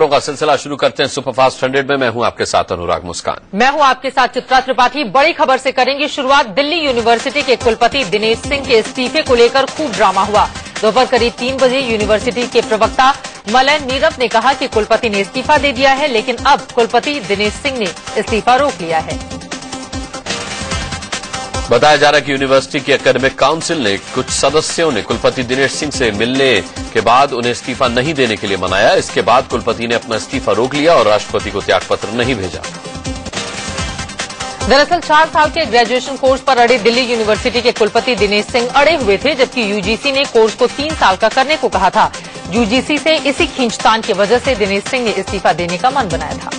खबरों का सिलसिला शुरू करते हैं सुपरफास्ट 100 में। मैं हूं आपके साथ अनुराग मुस्कान। मैं हूं आपके साथ चित्रा त्रिपाठी। बड़ी खबर से करेंगे शुरुआत। दिल्ली यूनिवर्सिटी के कुलपति दिनेश सिंह के इस्तीफे को लेकर खूब ड्रामा हुआ। दोपहर करीब 3 बजे यूनिवर्सिटी के प्रवक्ता मलय नीरव ने कहा कि कुलपति ने इस्तीफा दे दिया है, लेकिन अब कुलपति दिनेश सिंह ने इस्तीफा रोक लिया है। बताया जा रहा है कि यूनिवर्सिटी की एकेडमिक काउंसिल ने कुछ सदस्यों ने कुलपति दिनेश सिंह से मिलने के बाद उन्हें इस्तीफा नहीं देने के लिए मनाया। इसके बाद कुलपति ने अपना इस्तीफा रोक लिया और राष्ट्रपति को त्यागपत्र नहीं भेजा। दरअसल 4 साल के ग्रेजुएशन कोर्स पर अड़े दिल्ली यूनिवर्सिटी के कुलपति दिनेश सिंह अड़े हुए थे, जबकि यूजीसी ने कोर्स को 3 साल का करने को कहा था। यूजीसी से इसी खींचतान की वजह से दिनेश सिंह ने इस्तीफा देने का मन बनाया था।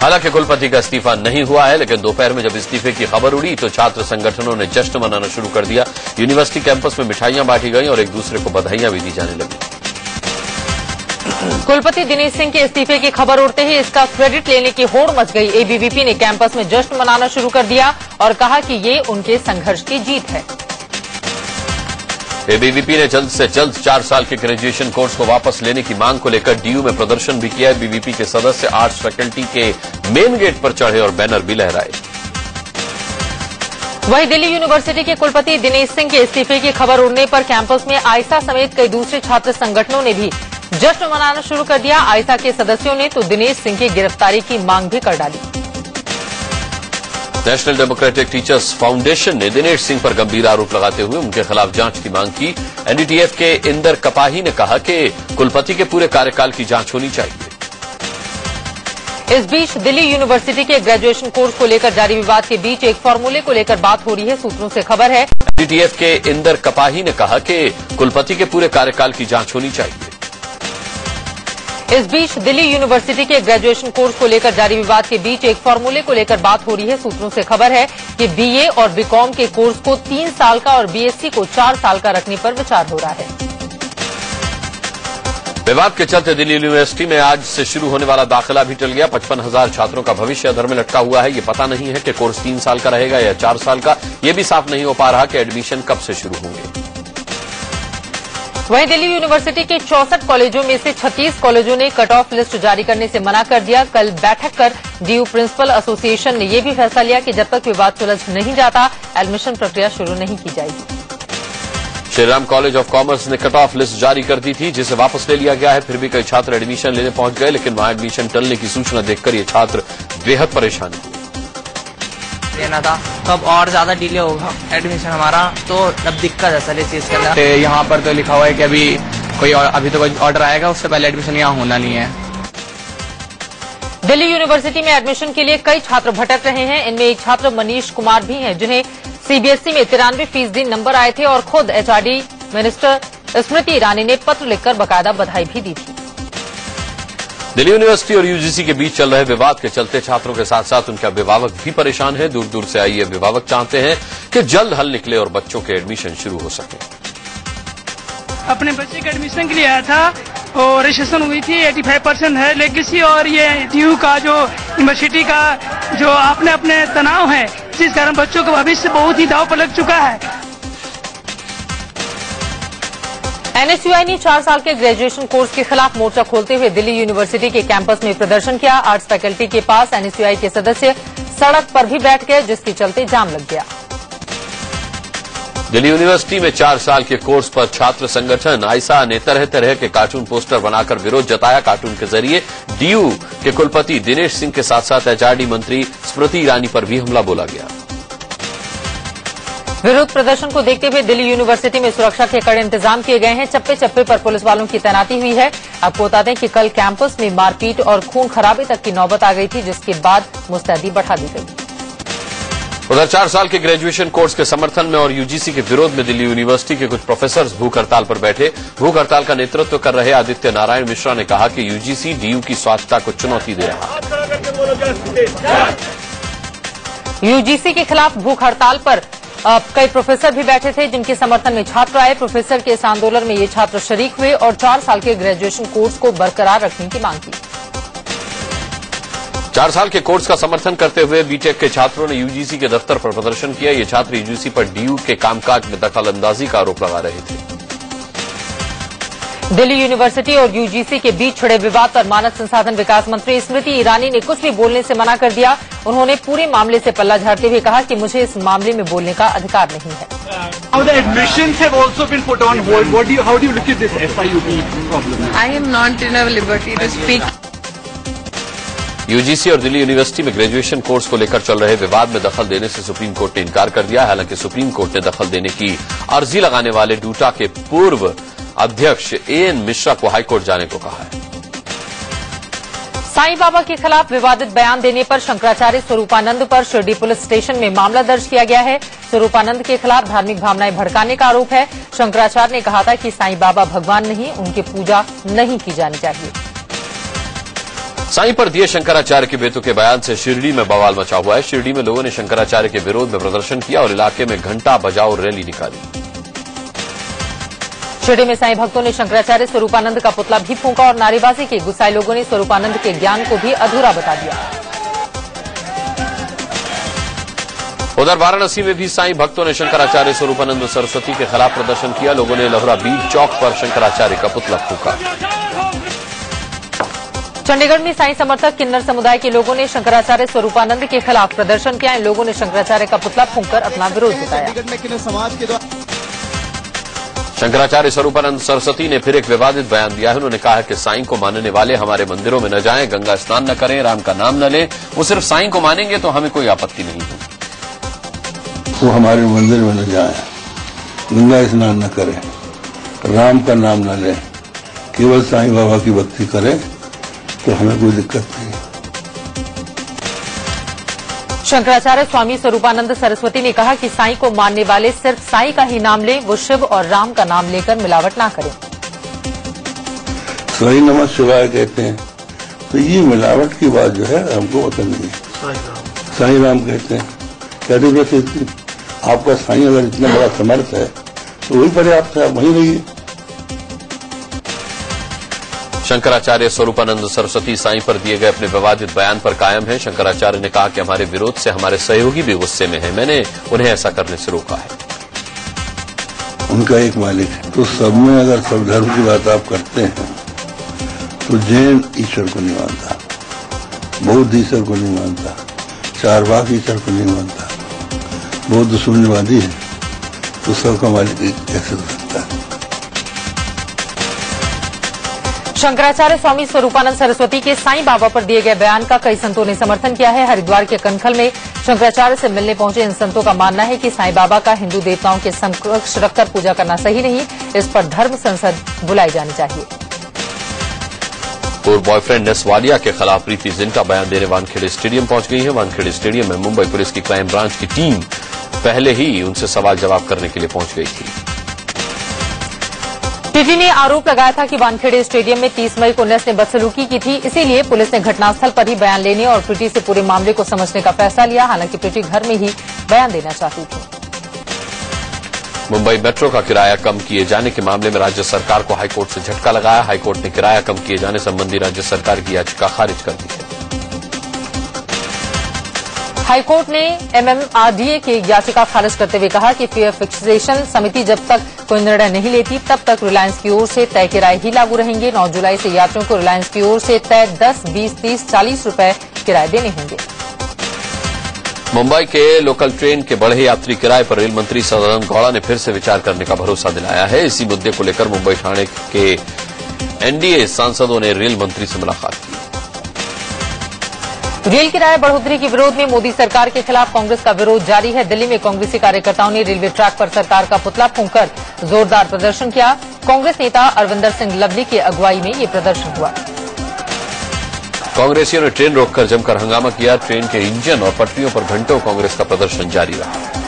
हालांकि कुलपति का इस्तीफा नहीं हुआ है, लेकिन दोपहर में जब इस्तीफे की खबर उड़ी तो छात्र संगठनों ने जश्न मनाना शुरू कर दिया। यूनिवर्सिटी कैंपस में मिठाइयां बांटी गई और एक दूसरे को बधाइयां भी दी जाने लगी। कुलपति दिनेश सिंह के इस्तीफे की खबर उड़ते ही इसका क्रेडिट लेने की होड़ मच गई। एबीवीपी ने कैंपस में जश्न मनाना शुरू कर दिया और कहा कि ये उनके संघर्ष की जीत है। एबीवीपी ने जल्द से जल्द 4 साल के ग्रेजुएशन कोर्स को वापस लेने की मांग को लेकर डीयू में प्रदर्शन भी किया। एबीवीपी के सदस्य आर्ट्स फैकल्टी के मेन गेट पर चढ़े और बैनर भी लहराए। वहीं दिल्ली यूनिवर्सिटी के कुलपति दिनेश सिंह के इस्तीफे की खबर उड़ने पर कैंपस में आइसा समेत कई दूसरे छात्र संगठनों ने भी जश्न मनाना शुरू कर दिया। आइसा के सदस्यों ने तो दिनेश सिंह की गिरफ्तारी की मांग भी कर डाली। नेशनल डेमोक्रेटिक टीचर्स फाउंडेशन ने दिनेश सिंह पर गंभीर आरोप लगाते हुए उनके खिलाफ जांच की मांग की। एनडीटीएफ के इंदर कपाही ने कहा कि कुलपति के पूरे कार्यकाल की जांच होनी चाहिए। इस बीच दिल्ली यूनिवर्सिटी के ग्रेजुएशन कोर्स को लेकर जारी विवाद के बीच एक फॉर्मूले को लेकर बात हो रही है। सूत्रों से खबर है एनडीटीएफ के इंदर कपाही ने कहा कि कुलपति के पूरे कार्यकाल की जांच होनी चाहिए। इस बीच दिल्ली यूनिवर्सिटी के ग्रेजुएशन कोर्स को लेकर जारी विवाद के बीच एक फॉर्मूले को लेकर बात हो रही है। सूत्रों से खबर है कि बीए और बीकॉम के कोर्स को 3 साल का और बीएससी को 4 साल का रखने पर विचार हो रहा है। विवाद के चलते दिल्ली यूनिवर्सिटी में आज से शुरू होने वाला दाखिला भी टल गया। 55,000 छात्रों का भविष्य अधर में लटका हुआ है। ये पता नहीं है कि कोर्स 3 साल का रहेगा या 4 साल का। ये भी साफ नहीं हो पा रहा कि एडमिशन कब से शुरू होंगे। वहीं दिल्ली यूनिवर्सिटी के 64 कॉलेजों में से 36 कॉलेजों ने कट ऑफ लिस्ट जारी करने से मना कर दिया। कल बैठक कर डीयू प्रिंसिपल एसोसिएशन ने यह भी फैसला लिया कि जब तक विवाद सुलझ नहीं जाता एडमिशन प्रक्रिया शुरू नहीं की जाएगी। श्रीराम कॉलेज ऑफ कॉमर्स ने कट ऑफ लिस्ट जारी कर दी थी, जिसे वापस ले लिया गया है। फिर भी कई छात्र एडमिशन लेने पहुंच गए, लेकिन वहां एडमिशन टलने की सूचना देखकर ये छात्र बेहद परेशान हुए। लेना था कब और ज्यादा डिले होगा एडमिशन हमारा, तो अब दिक्कत है सर इस चीज के। यहाँ पर तो लिखा हुआ है कि अभी तो कोई ऑर्डर आएगा, उससे पहले एडमिशन यहाँ होना नहीं है। दिल्ली यूनिवर्सिटी में एडमिशन के लिए कई छात्र भटक रहे हैं। इनमें एक छात्र मनीष कुमार भी हैं, जिन्हें सीबीएसई में 93% नंबर आए थे और खुद एचआरडी मिनिस्टर स्मृति ईरानी ने पत्र लिखकर बकायदा बधाई भी दी थी। दिल्ली यूनिवर्सिटी और यूजीसी के बीच चल रहे विवाद के चलते छात्रों के साथ साथ उनके अभिभावक भी परेशान हैं। दूर दूर से आई अभिभावक चाहते हैं कि जल्द हल निकले और बच्चों के एडमिशन शुरू हो सके। अपने बच्चे के एडमिशन के लिए आया था और रजिस्ट्रेशन हुई थी, 85% है। लेगेसी और ये डीयू का जो यूनिवर्सिटी का जो अपने अपने तनाव है, जिस कारण बच्चों का भविष्य बहुत ही दांव पर लग चुका है। एनएसयूआई ने 4 साल के ग्रेजुएशन कोर्स के खिलाफ मोर्चा खोलते हुए दिल्ली यूनिवर्सिटी के कैंपस में प्रदर्शन किया। आर्ट्स फैकल्टी के पास एनएसयूआई के सदस्य सड़क पर भी बैठ गए, जिसके चलते जाम लग गया। दिल्ली यूनिवर्सिटी में 4 साल के कोर्स पर छात्र संगठन आइसा ने तरह तरह के कार्टून पोस्टर बनाकर विरोध जताया। कार्टून के जरिए डीयू के कुलपति दिनेश सिंह के साथ साथ एचआरडी मंत्री स्मृति ईरानी पर भी हमला बोला गया। विरोध प्रदर्शन को देखते हुए दिल्ली यूनिवर्सिटी में सुरक्षा के कड़े इंतजाम किए गए हैं। चप्पे चप्पे पर पुलिस वालों की तैनाती हुई है। आपको बता दें कि कल कैंपस में मारपीट और खून खराबे तक की नौबत आ गई थी, जिसके बाद मुस्तैदी बढ़ा दी गई। उधर 4 साल के ग्रेजुएशन कोर्स के समर्थन में और यूजीसी के विरोध में दिल्ली यूनिवर्सिटी के कुछ प्रोफेसर भूख हड़ताल पर बैठे। भूख हड़ताल का नेतृत्व कर रहे आदित्य नारायण मिश्रा ने कहा कि यूजीसी डीयू की स्वायत्तता को चुनौती दे रहा है। यूजीसी के खिलाफ भूख हड़ताल पर कई प्रोफेसर भी बैठे थे, जिनके समर्थन में छात्र आए। प्रोफेसर के इस आंदोलन में ये छात्र शरीक हुए और 4 साल के ग्रेजुएशन कोर्स को बरकरार रखने की मांग की। 4 साल के कोर्स का समर्थन करते हुए बीटेक के छात्रों ने यूजीसी के दफ्तर पर प्रदर्शन किया। ये छात्र यूजीसी पर डीयू के कामकाज में दखल अंदाजी का आरोप लगा रहे थे। दिल्ली यूनिवर्सिटी और यूजीसी के बीच छिड़े विवाद पर मानव संसाधन विकास मंत्री स्मृति ईरानी ने कुछ भी बोलने से मना कर दिया। उन्होंने पूरे मामले से पल्ला झाड़ते हुए कहा कि मुझे इस मामले में बोलने का अधिकार नहीं है। Now the admissions have also been put on hold. How do you look at this SIUP problem? I am not in a liberty to speak. UGC और दिल्ली यूनिवर्सिटी में ग्रेजुएशन कोर्स को लेकर चल रहे विवाद में दखल देने से सुप्रीम कोर्ट ने इनकार कर दिया। हालांकि सुप्रीम कोर्ट ने दखल देने की अर्जी लगाने वाले डूटा के पूर्व अध्यक्ष एएन मिश्रा को हाईकोर्ट जाने को कहा है। साईं बाबा के खिलाफ विवादित बयान देने पर शंकराचार्य स्वरूपानंद पर शिरडी पुलिस स्टेशन में मामला दर्ज किया गया है। स्वरूपानंद के खिलाफ धार्मिक भावनाएं भड़काने का आरोप है। शंकराचार्य ने कहा था कि साईं बाबा भगवान नहीं, उनकी पूजा नहीं की जानी चाहिए। साईं पर दिए शंकराचार्य के बेतुके बयान से शिरडी में बवाल मचा हुआ है। शिरडी में लोगों ने शंकराचार्य के विरोध में प्रदर्शन किया और इलाके में घंटा बजाओ रैली निकाली। शिरडी में साईं भक्तों ने शंकराचार्य स्वरूपानंद का पुतला भी फूंका और नारेबाजी की। गुस्साए लोगों ने स्वरूपानंद के ज्ञान को भी अधूरा बता दिया। उधर वाराणसी में भी साईं भक्तों ने शंकराचार्य स्वरूपानंद सरस्वती के खिलाफ प्रदर्शन किया। लोगों ने लहुरा बीच चौक पर शंकराचार्य का पुतला फूंका। चंडीगढ़ में साईं समर्थक किन्नर समुदाय के लोगों ने शंकराचार्य स्वरूपानंद के खिलाफ प्रदर्शन किया। इन लोगों ने शंकराचार्य का पुतला फूंककर अपना विरोध जताया। शंकराचार्य स्वरूपानंद सरस्वती ने फिर एक विवादित बयान दिया है। उन्होंने कहा है कि साईं को मानने वाले हमारे मंदिरों में न जाएं, गंगा स्नान न करें, राम का नाम न लें। वो सिर्फ साईं को मानेंगे तो हमें कोई आपत्ति नहीं होगी। वो हमारे मंदिर में न जाएं, गंगा स्नान न करें, राम का नाम न लें, केवल साईं बाबा की भक्ति करें तो हमें कोई दिक्कत नहीं। शंकराचार्य स्वामी स्वरूपानंद सरस्वती ने कहा कि साईं को मानने वाले सिर्फ साईं का ही नाम लें, वो शिव और राम का नाम लेकर मिलावट ना करें। साईं नमः शिवाय कहते हैं तो ये मिलावट की बात जो है हमको पसंद नहीं है। साईं राम कहते हैं, क्या जरूरत है? आपका साईं अगर इतना बड़ा समर्थ है तो वही पर्याप्त है, आप वहीं रहिए। शंकराचार्य स्वरूपानंद सरस्वती साईं पर दिए गए अपने विवादित बयान पर कायम है। शंकराचार्य ने कहा कि हमारे विरोध से हमारे सहयोगी भी गुस्से में हैं। मैंने उन्हें ऐसा करने से रोका है। उनका एक मालिक है, तो सब में अगर सब धर्म की बात आप करते हैं तो जैन ईश्वर को नहीं मानता, बौद्ध ईश्वर को नहीं मानता, चारवाक ईश्वर को नहीं मानता, बौद्ध शून्यवादी है, तो सबका मालिक कैसे हो सकता है? शंकराचार्य स्वामी स्वरूपानंद सरस्वती के साईं बाबा पर दिए गए बयान का कई संतों ने समर्थन किया है। हरिद्वार के कनखल में शंकराचार्य से मिलने पहुंचे इन संतों का मानना है कि साईं बाबा का हिंदू देवताओं के समकक्ष रखकर पूजा करना सही नहीं, इस पर धर्म संसद बुलाई जानी चाहिए। पूर्व बॉयफ्रेंड नेस्वालिया के खिलाफ प्रीति जिंटा बयान देने वानखेड़े स्टेडियम पहुंच गई है। वानखेड़े स्टेडियम में मुंबई पुलिस की क्राइम ब्रांच की टीम पहले ही उनसे सवाल जवाब करने के लिए पहुंच गई थी। प्रीति ने आरोप लगाया था कि वानखेड़े स्टेडियम में 30 मई को नेस ने बदसलूकी की थी, इसीलिए पुलिस ने घटनास्थल पर ही बयान लेने और प्रीति से पूरे मामले को समझने का फैसला लिया। हालांकि प्रीति घर में ही बयान देना चाहती थी। मुंबई मेट्रो का किराया कम किए जाने के मामले में राज्य सरकार को हाईकोर्ट से झटका लगाया। हाईकोर्ट ने किराया कम किए जाने संबंधी राज्य सरकार की याचिका खारिज कर दी है। हाईकोर्ट ने एमएमआरडीए की याचिका खारिज करते हुए कहा कि फेयर फिक्सेशन समिति जब तक कोई निर्णय नहीं लेती तब तक रिलायंस की ओर से तय किराए ही लागू रहेंगे। 9 जुलाई से यात्रियों को रिलायंस की ओर से तय 10, 20, 30, 40 रुपए किराए देने होंगे। मुंबई के लोकल ट्रेन के बढ़े यात्री किराए पर रेल मंत्री सदानंद गौड़ा ने फिर से विचार करने का भरोसा दिलाया है। इसी मुद्दे को लेकर मुंबई ठाणे के एनडीए सांसदों ने रेल मंत्री से मुलाकात की। रेल किराया बढ़ोतरी के विरोध में मोदी सरकार के खिलाफ कांग्रेस का विरोध जारी है। दिल्ली में कांग्रेसी कार्यकर्ताओं ने रेलवे ट्रैक पर सरकार का पुतला फूंककर जोरदार प्रदर्शन किया। कांग्रेस नेता अरविंदर सिंह लवली की अगुवाई में ये प्रदर्शन हुआ। कांग्रेसियों ने ट्रेन रोककर जमकर हंगामा किया। ट्रेन के इंजन और पटरियों पर घंटों कांग्रेस का प्रदर्शन जारी रहा।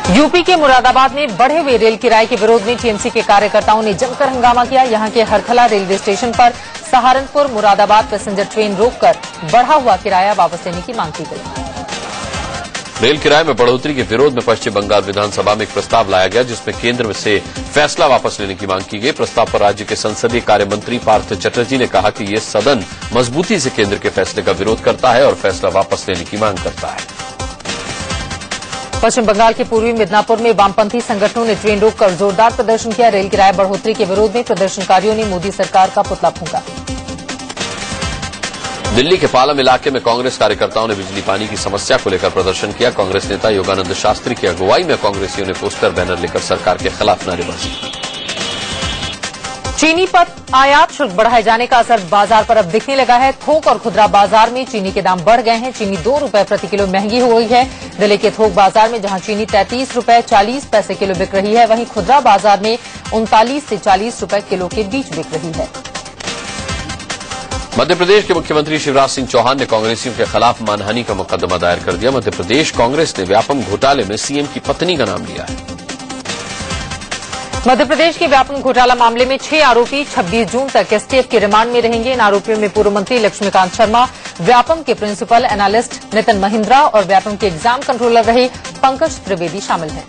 यूपी के मुरादाबाद में बढ़े हुए रेल किराए के विरोध में टीएमसी के कार्यकर्ताओं ने जमकर हंगामा किया। यहां के हरखला रेलवे स्टेशन पर सहारनपुर मुरादाबाद पैसेंजर ट्रेन रोककर बढ़ा हुआ किराया वापस लेने की मांग की गई। रेल किराए में बढ़ोतरी के विरोध में पश्चिम बंगाल विधानसभा में एक प्रस्ताव लाया गया जिसमें केंद्र से फैसला वापस लेने की मांग की गई। प्रस्ताव पर राज्य के संसदीय कार्य मंत्री पार्थ चटर्जी ने कहा कि ये सदन मजबूती से केंद्र के फैसले का विरोध करता है और फैसला वापस लेने की मांग करता है। पश्चिम बंगाल के पूर्वी मिदनापुर में वामपंथी संगठनों ने ट्रेन रोककर जोरदार प्रदर्शन किया। रेल किराया बढ़ोतरी के विरोध में प्रदर्शनकारियों ने मोदी सरकार का पुतला फूंका। दिल्ली के पालम इलाके में कांग्रेस कार्यकर्ताओं ने बिजली पानी की समस्या को लेकर प्रदर्शन किया। कांग्रेस नेता योगानंद शास्त्री की अगुवाई में कांग्रेसियों ने पोस्टर बैनर लेकर सरकार के खिलाफ नारेबाजी की। चीनी पर आयात शुल्क बढ़ाए जाने का असर बाजार पर अब दिखने लगा है। थोक और खुदरा बाजार में चीनी के दाम बढ़ गए हैं। चीनी 2 रुपए प्रति किलो महंगी हो गई है। दिल्ली के थोक बाजार में जहां चीनी 33 रुपए 40 पैसे किलो बिक रही है, वहीं खुदरा बाजार में 39 से 40 रुपए किलो के बीच बिक रही है। मध्य प्रदेश के मुख्यमंत्री शिवराज सिंह चौहान ने कांग्रेसियों के खिलाफ मानहानि का मुकदमा दायर कर दिया। मध्य प्रदेश कांग्रेस ने व्यापम घोटाले में सीएम की पत्नी का नाम लिया है। मध्य प्रदेश के व्यापम घोटाला मामले में 6 आरोपी 26 जून तक एसटीएफ के रिमांड में रहेंगे। इन आरोपियों में पूर्व मंत्री लक्ष्मीकांत शर्मा, व्यापम के प्रिंसिपल एनालिस्ट नितिन महिंद्रा और व्यापम के एग्जाम कंट्रोलर रहे पंकज त्रिवेदी शामिल हैं।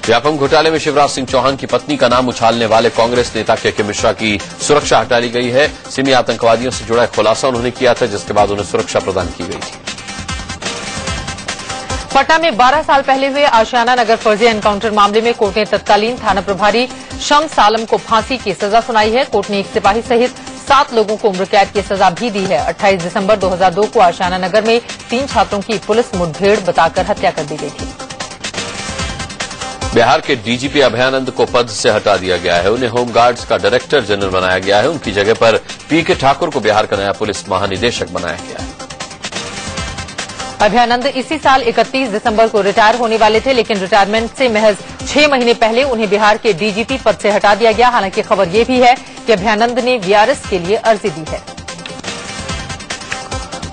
व्यापम घोटाले में शिवराज सिंह चौहान की पत्नी का नाम उछालने वाले कांग्रेस नेता के मिश्रा की सुरक्षा हटा ली गई है। सिमी आतंकवादियों से जुड़ा खुलासा उन्होंने किया था, जिसके बाद उन्हें सुरक्षा प्रदान की गई थी। पटना में 12 साल पहले हुए आशियाना नगर फर्जी एनकाउंटर मामले में कोर्ट ने तत्कालीन थाना प्रभारी शम्स आलम को फांसी की सजा सुनाई है। कोर्ट ने एक सिपाही सहित 7 लोगों को उम्र कैद की सजा भी दी है। 28 दिसंबर 2002 को आशियाना नगर में 3 छात्रों की पुलिस मुठभेड़ बताकर हत्या कर दी गई थी। बिहार के डीजीपी अभयानंद को पद से हटा दिया गया है। उन्हें होमगार्ड्स का डायरेक्टर जनरल बनाया गया है। उनकी जगह पर पीके ठाकुर को बिहार का नया पुलिस महानिदेशक बनाया गया है। अभयानंद इसी साल 31 दिसंबर को रिटायर होने वाले थे, लेकिन रिटायरमेंट से महज 6 महीने पहले उन्हें बिहार के डीजीपी पद से हटा दिया गया। हालांकि खबर यह भी है कि अभयानंद ने वीआरएस के लिए अर्जी दी है।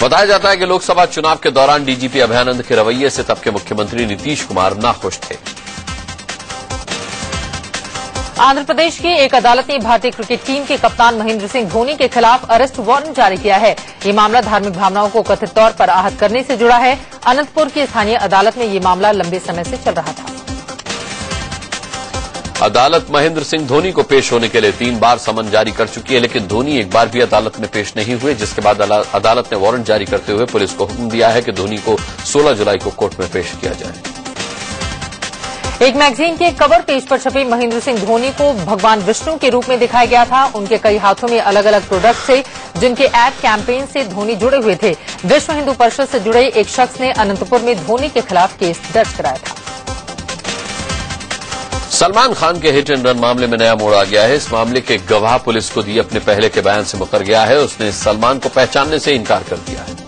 बताया जाता है कि लोकसभा चुनाव के दौरान डीजीपी अभयानंद के रवैये से तब के मुख्यमंत्री नीतीश कुमार नाखुश थे। आंध्र प्रदेश की एक अदालत ने भारतीय क्रिकेट टीम के कप्तान महेंद्र सिंह धोनी के खिलाफ अरेस्ट वारंट जारी किया है। ये मामला धार्मिक भावनाओं को कथित तौर पर आहत करने से जुड़ा है। अनंतपुर की स्थानीय अदालत में ये मामला लंबे समय से चल रहा था। अदालत महेंद्र सिंह धोनी को पेश होने के लिए 3 बार समन जारी कर चुकी है, लेकिन धोनी एक बार भी अदालत में पेश नहीं हुए, जिसके बाद अदालत ने वारंट जारी करते हुए पुलिस को हुक्म दिया है कि धोनी को 16 जुलाई को कोर्ट में पेश किया जाए। एक मैगजीन के कवर पेज पर छपे महेंद्र सिंह धोनी को भगवान विष्णु के रूप में दिखाया गया था। उनके कई हाथों में अलग अलग प्रोडक्ट थे, जिनके एड कैंपेन से धोनी जुड़े हुए थे। विश्व हिंदू परिषद से जुड़े एक शख्स ने अनंतपुर में धोनी के खिलाफ केस दर्ज कराया था। सलमान खान के हिट एंड रन मामले में नया मोड़ आ गया है। इस मामले के गवाह पुलिस को दिए अपने पहले के बयान से मुकर गया है। उसने सलमान को पहचानने से इनकार कर दिया है।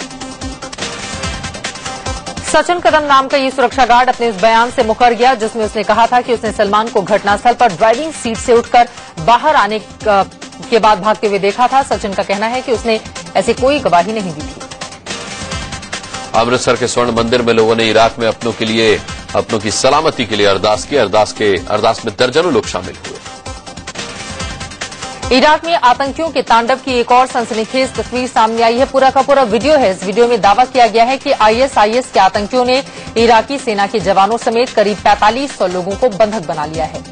सचिन कदम नाम का ये सुरक्षा गार्ड अपने इस बयान से मुकर गया, जिसमें उसने कहा था कि उसने सलमान को घटनास्थल पर ड्राइविंग सीट से उठकर बाहर आने के बाद भागते हुए देखा था। सचिन का कहना है कि उसने ऐसी कोई गवाही नहीं दी थी। अमृतसर के स्वर्ण मंदिर में लोगों ने इराक में अपनों की सलामती के लिए अरदास की। अरदास में दर्जनों लोग शामिल हुए। इराक में आतंकियों के तांडव की एक और सनसनीखेज तस्वीर सामने आई है। पूरा का पूरा वीडियो है। इस वीडियो में दावा किया गया है कि आईएसआईएस के आतंकियों ने इराकी सेना के जवानों समेत करीब 4500 लोगों को बंधक बना लिया है।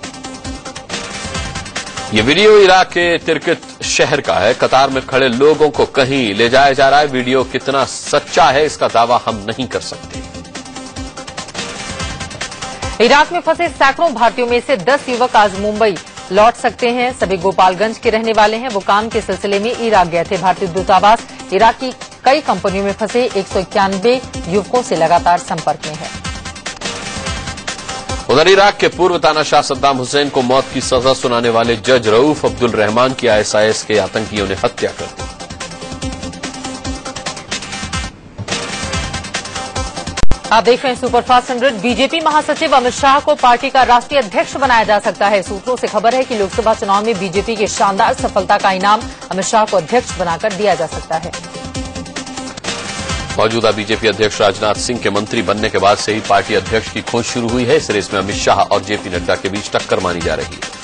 ये वीडियो इराक के तिरकित शहर का है। कतार में खड़े लोगों को कहीं ले जाया जा रहा है। वीडियो कितना सच्चा है, इसका दावा हम नहीं कर सकते। इराक में फंसे सैकड़ों भारतीयों में से 10 युवक आज मुंबई लौट सकते हैं। सभी गोपालगंज के रहने वाले हैं। वो काम के सिलसिले में इराक गए थे। भारतीय दूतावास इराक की कई कंपनियों में फंसे 191 युवकों से लगातार संपर्क में है। उधर इराक के पूर्व तानाशाह सद्दाम हुसैन को मौत की सजा सुनाने वाले जज रऊफ अब्दुल रहमान की आईएसआईएस के आतंकियों ने हत्या कर दी। आप देख रहे हैं सुपरफास्ट 100। बीजेपी महासचिव अमित शाह को पार्टी का राष्ट्रीय अध्यक्ष बनाया जा सकता है। सूत्रों से खबर है कि लोकसभा चुनाव में बीजेपी की शानदार सफलता का इनाम अमित शाह को अध्यक्ष बनाकर दिया जा सकता है। मौजूदा बीजेपी अध्यक्ष राजनाथ सिंह के मंत्री बनने के बाद से ही पार्टी अध्यक्ष की खोज शुरू हुई है। इस रेस में अमित शाह और जेपी नड्डा के बीच टक्कर मानी जा रही है।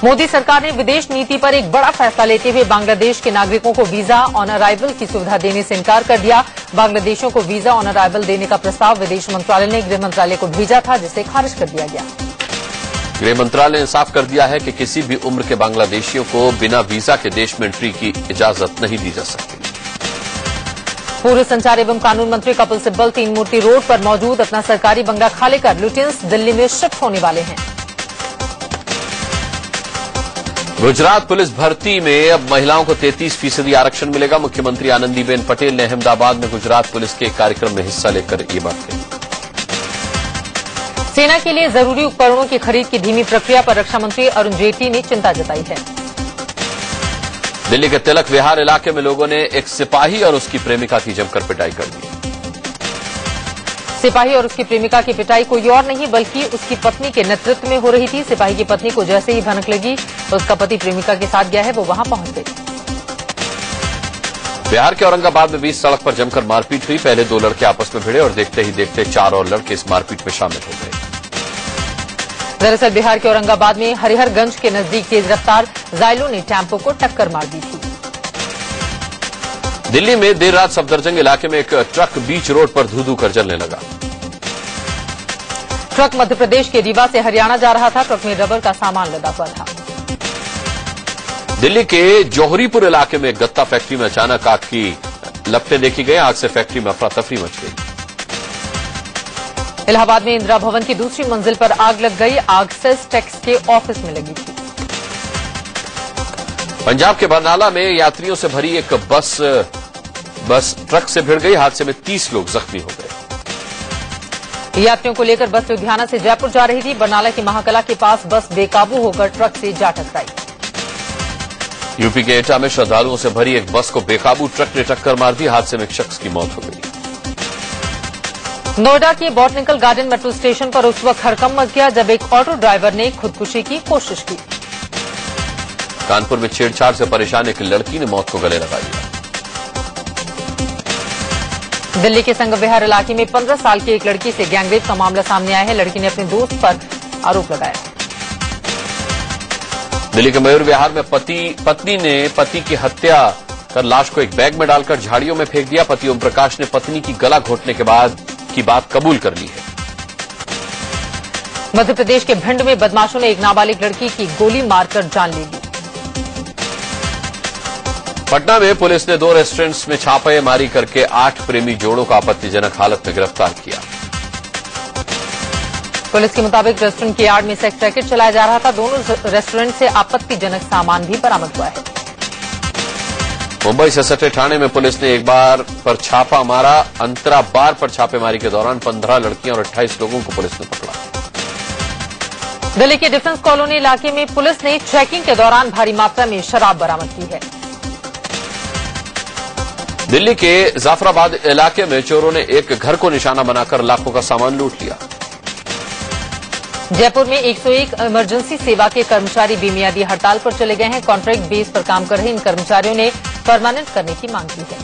मोदी सरकार ने विदेश नीति पर एक बड़ा फैसला लेते हुए बांग्लादेश के नागरिकों को वीजा ऑन अराइवल की सुविधा देने से इनकार कर दिया। बांग्लादेशियों को वीजा ऑन अराइवल देने का प्रस्ताव विदेश मंत्रालय ने गृह मंत्रालय को भेजा था, जिसे खारिज कर दिया गया। गृह मंत्रालय ने साफ कर दिया है कि किसी भी उम्र के बांग्लादेशियों को बिना वीजा के देश में एंट्री की इजाजत नहीं दी जा सकती। पूर्व संचार एवं कानून मंत्री कपिल सिब्बल तीन मूर्ति रोड पर मौजूद अपना सरकारी बंगला खाली कर लुटियंस दिल्ली में शिफ्ट होने वाले हैं। गुजरात पुलिस भर्ती में अब महिलाओं को 33% आरक्षण मिलेगा। मुख्यमंत्री आनंदीबेन पटेल ने अहमदाबाद में गुजरात पुलिस के एक कार्यक्रम में हिस्सा लेकर ये बात कही। सेना के लिए जरूरी उपकरणों की खरीद की धीमी प्रक्रिया पर रक्षा मंत्री अरुण जेटली ने चिंता जताई है। दिल्ली के तिलक विहार इलाके में लोगों ने एक सिपाही और उसकी प्रेमिका की जमकर पिटाई कर दी। सिपाही और उसकी प्रेमिका की पिटाई कोई और नहीं बल्कि उसकी पत्नी के नेतृत्व में हो रही थी। सिपाही की पत्नी को जैसे ही भनक लगी उसका पति प्रेमिका के साथ गया है, वो वहां पहुंच गई। बिहार के औरंगाबाद में 20 सड़क पर जमकर मारपीट हुई। पहले दो लड़के आपस में भिड़े और देखते ही देखते 4 और लड़के इस मारपीट में शामिल हो गए। दरअसल बिहार के औरंगाबाद में हरिहरगंज के नजदीक तेज रफ्तार जाइलो ने टेम्पो को टक्कर मार दी थी। दिल्ली में देर रात सफदरजंग इलाके में एक ट्रक बीच रोड पर धू-धू कर जलने लगा। ट्रक मध्य प्रदेश के रीवा से हरियाणा जा रहा था। ट्रक में रबर का सामान लदा हुआ था। दिल्ली के जौहरीपुर इलाके में एक गत्ता फैक्ट्री में अचानक आग की लपटें देखी गई। आग से फैक्ट्री में अफरा तफरी मच गई। इलाहाबाद में इंदिरा भवन की दूसरी मंजिल पर आग लग गई। आग सेस टैक्स के ऑफिस में लगी थी। पंजाब के बरनाला में यात्रियों से भरी एक बस ट्रक से भिड़ गई। हादसे में 30 लोग जख्मी हो गए। यात्रियों को लेकर बस लुधियाना से जयपुर जा रही थी। बरनाला की महाकला के पास बस बेकाबू होकर ट्रक से जा टकराई। यूपी के एटा में श्रद्धालुओं से भरी एक बस को बेकाबू ट्रक ने टक्कर मार दी। हादसे में एक शख्स की मौत हो गई। नोएडा के बॉटनिकल गार्डन मेट्रो स्टेशन पर उस वक्त हड़कंप मच गया जब एक ऑटो ड्राइवर ने खुदकुशी की कोशिश की। कानपुर में छेड़छाड़ से परेशान एक लड़की ने मौत को गले लगा लिया। दिल्ली के संघ विहार इलाके में 15 साल की एक लड़की से गैंगरेप का मामला सामने आया है। लड़की ने अपने दोस्त पर आरोप लगाया। दिल्ली के मयूर विहार में पत्नी ने पति की हत्या कर लाश को एक बैग में डालकर झाड़ियों में फेंक दिया। पति ओम प्रकाश ने पत्नी की गला घोटने के बाद की बात कबूल कर ली है। मध्य प्रदेश के भिंड में बदमाशों ने एक नाबालिग लड़की की गोली मारकर जान ले ली। पटना में पुलिस ने 2 रेस्टोरेंट्स में छापेमारी करके 8 प्रेमी जोड़ों को आपत्तिजनक हालत में गिरफ्तार किया। पुलिस के मुताबिक रेस्टोरेंट की यार्ड में सेक्स रैकेट चलाया जा रहा था। दोनों रेस्टोरेंट से आपत्तिजनक सामान भी बरामद हुआ है। मुंबई से सटे थाने में पुलिस ने एक बार पर छापा मारा। अंतरा बार पर छापेमारी के दौरान 15 लड़कियां और 28 लोगों को पुलिस ने पकड़ा। दिल्ली के डिफेंस कॉलोनी इलाके में पुलिस ने चेकिंग के दौरान भारी मात्रा में शराब बरामद की है। दिल्ली के जाफराबाद इलाके में चोरों ने एक घर को निशाना बनाकर लाखों का सामान लूट लिया। जयपुर में 101 इमरजेंसी सेवा के कर्मचारी बेमियादी हड़ताल पर चले गए हैं। कॉन्ट्रैक्ट बेस पर काम कर रहे इन कर्मचारियों ने परमानेंट करने की मांग की है।